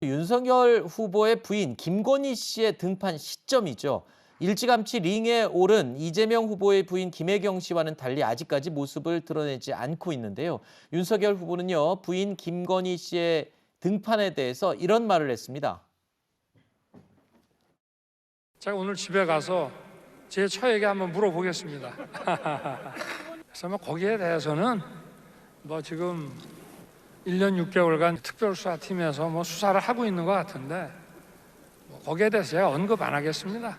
윤석열 후보의 부인 김건희 씨의 등판 시점이죠. 일찌감치 링에 오른 이재명 후보의 부인 김혜경 씨와는 달리 아직까지 모습을 드러내지 않고 있는데요. 윤석열 후보는요, 부인 김건희 씨의 등판에 대해서 이런 말을 했습니다. 제가 오늘 집에 가서 제 처에게 한번 물어보겠습니다. 그래서 뭐 거기에 대해서는 뭐 지금 1년 6개월간 특별수사팀에서 뭐 수사를 하고 있는 것 같은데 뭐 거기에 대해서 제가 언급 안 하겠습니다.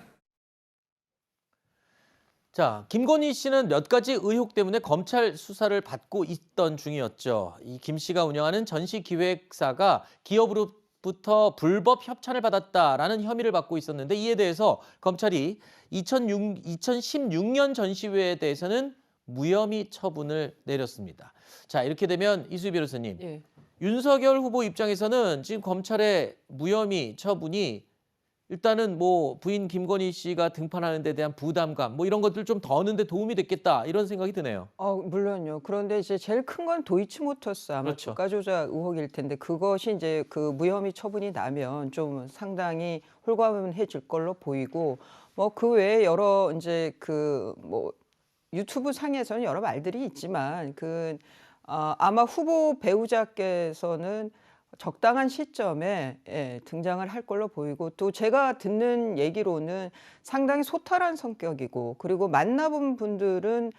자, 김건희 씨는 몇 가지 의혹 때문에 검찰 수사를 받고 있던 중이었죠. 이 김 씨가 운영하는 전시기획사가 기업으로부터 불법 협찬을 받았다라는 혐의를 받고 있었는데 이에 대해서 검찰이 2016년 전시회에 대해서는 무혐의 처분을 내렸습니다. 자, 이렇게 되면 이수희 변호사님, 예. 윤석열 후보 입장에서는 지금 검찰의 무혐의 처분이 일단은 뭐 부인 김건희 씨가 등판하는 데 대한 부담감 뭐 이런 것들 좀 더는 데 도움이 됐겠다 이런 생각이 드네요. 물론요. 그런데 이제 제일 큰 건 도이치모터스 아마 그렇죠. 주가 조작 의혹일 텐데 그것이 이제 그 무혐의 처분이 나면 좀 상당히 홀가분해질 걸로 보이고 뭐 그 외에 여러 이제 그 뭐 유튜브 상에서는 여러 말들이 있지만 아마 후보 배우자께서는 적당한 시점에 등장을 할 걸로 보이고 또 제가 듣는 얘기로는 상당히 소탈한 성격이고 그리고 만나본 분들은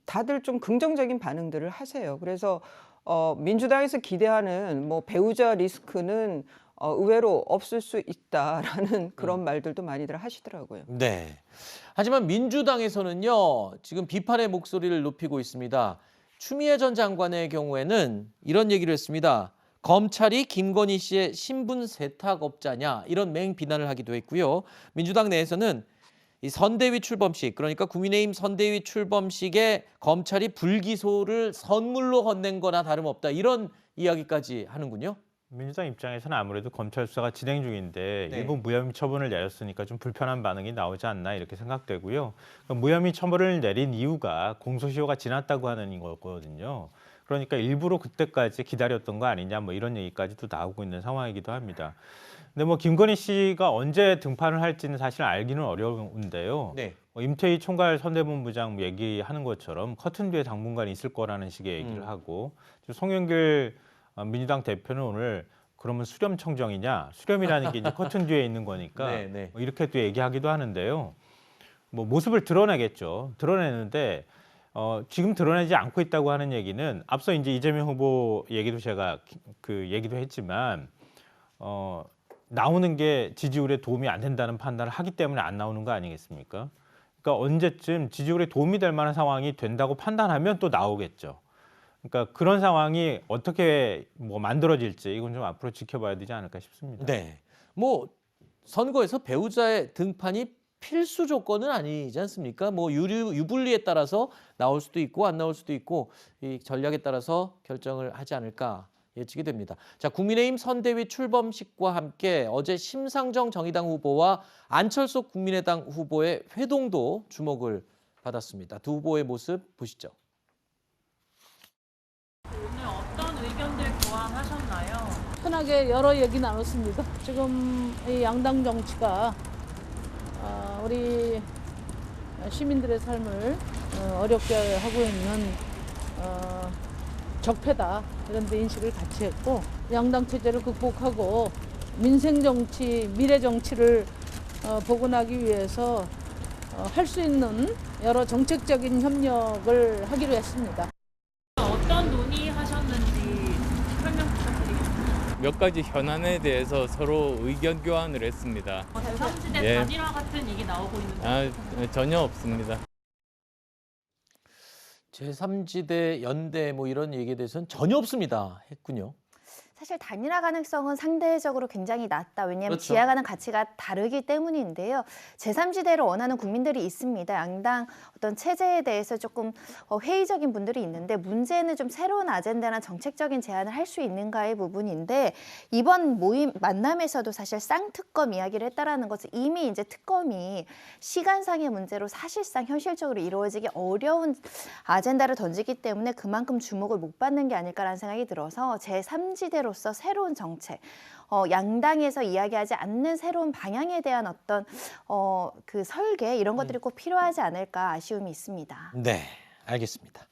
다들 좀 긍정적인 반응들을 하세요. 그래서 민주당에서 기대하는 뭐 배우자 리스크는 의외로 없을 수 있다라는 그런 말들도 많이들 하시더라고요. 네. 하지만 민주당에서는요, 지금 비판의 목소리를 높이고 있습니다. 추미애 전 장관의 경우에는 이런 얘기를 했습니다. 검찰이 김건희 씨의 신분 세탁업자냐 이런 맹비난을 하기도 했고요. 민주당 내에서는 이 선대위 출범식 그러니까 국민의힘 선대위 출범식에 검찰이 불기소를 선물로 건넨 거나 다름없다 이런 이야기까지 하는군요. 민주당 입장에서는 아무래도 검찰 수사가 진행 중인데 네. 일부 무혐의 처분을 내렸으니까 좀 불편한 반응이 나오지 않나 이렇게 생각되고요. 무혐의 처분을 내린 이유가 공소시효가 지났다고 하는 거거든요. 그러니까 일부러 그때까지 기다렸던 거 아니냐 뭐 이런 얘기까지도 나오고 있는 상황이기도 합니다. 근데 뭐 김건희 씨가 언제 등판을 할지는 사실 알기는 어려운데요. 네. 임태희 총괄 선대본부장 얘기하는 것처럼 커튼 뒤에 당분간 있을 거라는 식의 얘기를 하고 송영길 민주당 대표는 오늘 그러면 수렴청정이냐? 수렴이라는 게 이제 커튼 뒤에 있는 거니까 네, 네. 뭐 이렇게 또 얘기하기도 하는데요. 뭐 모습을 드러내겠죠. 드러내는데 지금 드러내지 않고 있다고 하는 얘기는 앞서 이제 이재명 후보 얘기도 제가 그 얘기도 했지만 나오는 게 지지율에 도움이 안 된다는 판단을 하기 때문에 안 나오는 거 아니겠습니까? 그러니까 언제쯤 지지율에 도움이 될 만한 상황이 된다고 판단하면 또 나오겠죠. 그러니까 그런 상황이 어떻게 뭐 만들어질지 이건 좀 앞으로 지켜봐야 되지 않을까 싶습니다. 네. 뭐 선거에서 배우자의 등판이 필수 조건은 아니지 않습니까? 뭐 유불리에 따라서 나올 수도 있고 안 나올 수도 있고 이 전략에 따라서 결정을 하지 않을까 예측이 됩니다. 자, 국민의힘 선대위 출범식과 함께 어제 심상정 정의당 후보와 안철수 국민의당 후보의 회동도 주목을 받았습니다. 두 후보의 모습 보시죠. 오늘 어떤 의견들 교환하셨나요? 편하게 여러 얘기 나눴습니다. 지금 이 양당 정치가 우리 시민들의 삶을 어렵게 하고 있는 적폐다 이런 데 인식을 같이 했고 양당 체제를 극복하고 민생 정치, 미래 정치를 복원하기 위해서 할 수 있는 여러 정책적인 협력을 하기로 했습니다. 어떤 논의하셨는지 설명 부탁드리겠습니다. 몇 가지 현안에 대해서 서로 의견 교환을 했습니다. 제3지대 예. 단일화 같은 얘기 나오고 있는데 전혀 없습니다. 제3지대 연대 뭐 이런 얘기에 대해서는 전혀 없습니다. 했군요. 사실 단일화 가능성은 상대적으로 굉장히 낮다. 왜냐하면 그렇죠. 지향하는 가치가 다르기 때문인데요. 제3지대를 원하는 국민들이 있습니다. 양당 어떤 체제에 대해서 조금 회의적인 분들이 있는데 문제는 좀 새로운 아젠다나 정책적인 제안을 할 수 있는가의 부분인데 이번 모임 만남에서도 사실 쌍특검 이야기를 했다라는 것은 이미 이제 특검이 시간상의 문제로 사실상 현실적으로 이루어지기 어려운 아젠다를 던지기 때문에 그만큼 주목을 못 받는 게 아닐까라는 생각이 들어서 제3지대로 주체로서 새로운 정책, 양당에서 이야기하지 않는 새로운 방향에 대한 어떤 그 설계 이런 것들이 꼭 필요하지 않을까 아쉬움이 있습니다. 네, 알겠습니다.